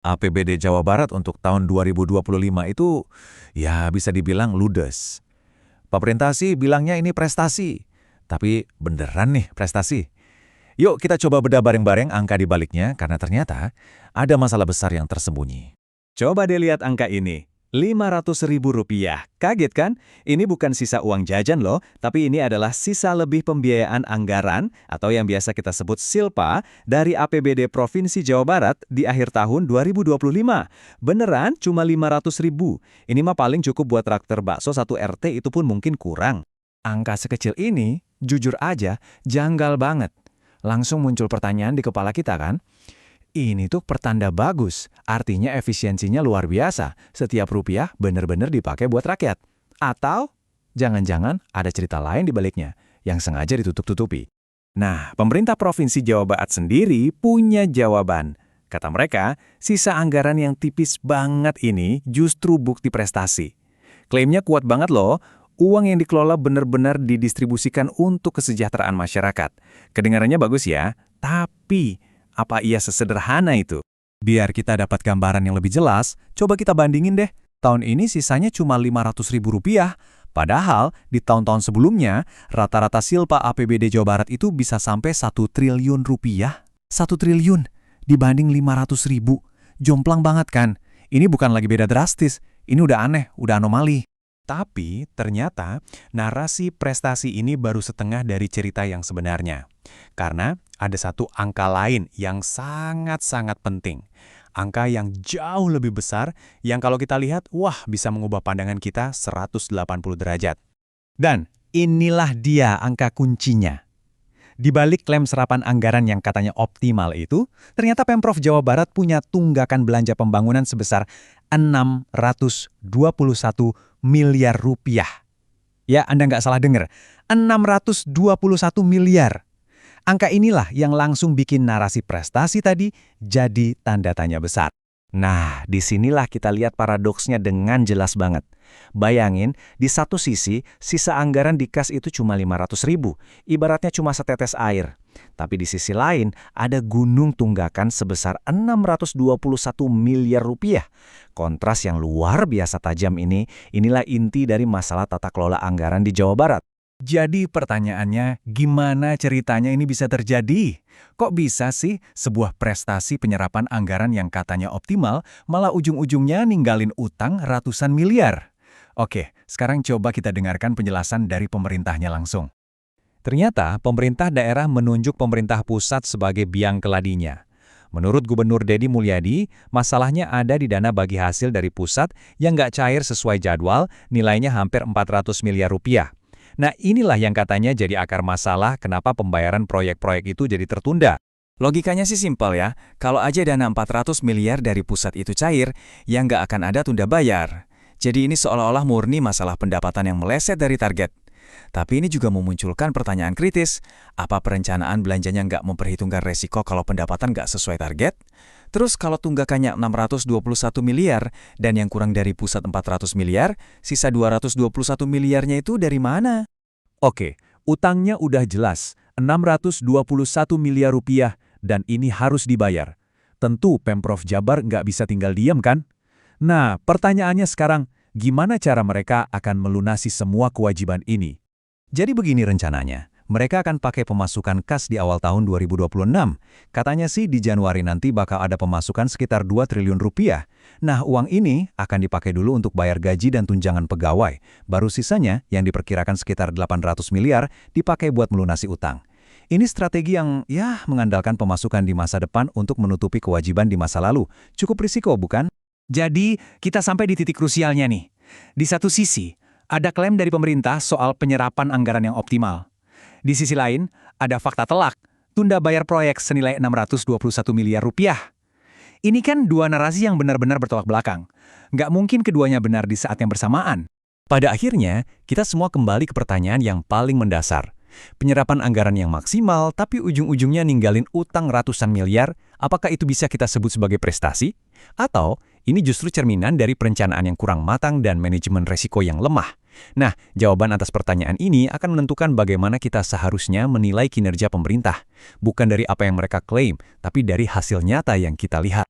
APBD Jawa Barat untuk tahun 2025 itu ya bisa dibilang ludes. Pemerintah sih bilangnya ini prestasi. Tapi beneran nih prestasi? Yuk kita coba bedah bareng-bareng angka di baliknya karena ternyata ada masalah besar yang tersembunyi. Coba deh lihat angka ini. Rp500.000. Kaget kan? Ini bukan sisa uang jajan loh, tapi ini adalah sisa lebih pembiayaan anggaran atau yang biasa kita sebut SILPA dari APBD Provinsi Jawa Barat di akhir tahun 2025. Beneran cuma 500.000. Ini mah paling cukup buat traktor bakso 1 RT, itu pun mungkin kurang. Angka sekecil ini, jujur aja, janggal banget. Langsung muncul pertanyaan di kepala kita kan? Ini tuh pertanda bagus, artinya efisiensinya luar biasa. Setiap rupiah benar-benar dipakai buat rakyat. Atau, jangan-jangan ada cerita lain di baliknya, yang sengaja ditutup-tutupi. Nah, pemerintah Provinsi Jawa Barat sendiri punya jawaban. Kata mereka, sisa anggaran yang tipis banget ini justru bukti prestasi. Klaimnya kuat banget loh, uang yang dikelola benar-benar didistribusikan untuk kesejahteraan masyarakat. Kedengarannya bagus ya, tapi apa iya sesederhana itu? Biar kita dapat gambaran yang lebih jelas, coba kita bandingin deh. Tahun ini sisanya cuma Rp500.000, padahal di tahun-tahun sebelumnya, rata-rata SILPA APBD Jawa Barat itu bisa sampai Rp1 triliun. 1 triliun dibanding 500.000. Jomplang banget kan? Ini bukan lagi beda drastis, ini udah aneh, udah anomali. Tapi ternyata narasi prestasi ini baru setengah dari cerita yang sebenarnya. Karena ada satu angka lain yang sangat-sangat penting. Angka yang jauh lebih besar yang kalau kita lihat, wah bisa mengubah pandangan kita 180 derajat. Dan inilah dia angka kuncinya. Di balik klaim serapan anggaran yang katanya optimal itu, ternyata Pemprov Jawa Barat punya tunggakan belanja pembangunan sebesar Rp621 miliar. Ya, Anda nggak salah dengar, 621 miliar. Angka inilah yang langsung bikin narasi prestasi tadi jadi tanda tanya besar. Nah, disinilah kita lihat paradoksnya dengan jelas banget. Bayangin, di satu sisi, sisa anggaran di kas itu cuma 500.000, ibaratnya cuma setetes air. Tapi di sisi lain, ada gunung tunggakan sebesar Rp621 miliar. Kontras yang luar biasa tajam inilah inti dari masalah tata kelola anggaran di Jawa Barat. Jadi pertanyaannya, gimana ceritanya ini bisa terjadi? Kok bisa sih sebuah prestasi penyerapan anggaran yang katanya optimal, malah ujung-ujungnya ninggalin utang ratusan miliar? Oke, sekarang coba kita dengarkan penjelasan dari pemerintahnya langsung. Ternyata pemerintah daerah menunjuk pemerintah pusat sebagai biang keladinya. Menurut Gubernur Deddy Mulyadi, masalahnya ada di dana bagi hasil dari pusat yang nggak cair sesuai jadwal, nilainya hampir Rp400 miliar. Nah, inilah yang katanya jadi akar masalah kenapa pembayaran proyek-proyek itu jadi tertunda. Logikanya sih simpel ya, kalau aja dana 400 miliar dari pusat itu cair, ya nggak akan ada tunda bayar. Jadi ini seolah-olah murni masalah pendapatan yang meleset dari target. Tapi ini juga memunculkan pertanyaan kritis, apa perencanaan belanjanya nggak memperhitungkan resiko kalau pendapatan nggak sesuai target? Terus kalau tunggakannya 621 miliar dan yang kurang dari pusat 400 miliar, sisa 221 miliarnya itu dari mana? Oke, utangnya udah jelas, Rp621 miliar dan ini harus dibayar. Tentu Pemprov Jabar nggak bisa tinggal diam kan? Nah, pertanyaannya sekarang, gimana cara mereka akan melunasi semua kewajiban ini? Jadi begini rencananya, mereka akan pakai pemasukan kas di awal tahun 2026. Katanya sih di Januari nanti bakal ada pemasukan sekitar Rp2 triliun. Nah, uang ini akan dipakai dulu untuk bayar gaji dan tunjangan pegawai. Baru sisanya yang diperkirakan sekitar 800 miliar dipakai buat melunasi utang. Ini strategi yang mengandalkan pemasukan di masa depan untuk menutupi kewajiban di masa lalu. Cukup risiko, bukan? Jadi, kita sampai di titik krusialnya nih. Di satu sisi, ada klaim dari pemerintah soal penyerapan anggaran yang optimal. Di sisi lain, ada fakta telak, tunda bayar proyek senilai Rp621 miliar. Ini kan dua narasi yang benar-benar bertolak belakang. Nggak mungkin keduanya benar di saat yang bersamaan. Pada akhirnya, kita semua kembali ke pertanyaan yang paling mendasar. Penyerapan anggaran yang maksimal, tapi ujung-ujungnya ninggalin utang ratusan miliar, apakah itu bisa kita sebut sebagai prestasi? Atau ini justru cerminan dari perencanaan yang kurang matang dan manajemen resiko yang lemah? Nah, jawaban atas pertanyaan ini akan menentukan bagaimana kita seharusnya menilai kinerja pemerintah. Bukan dari apa yang mereka klaim, tapi dari hasil nyata yang kita lihat.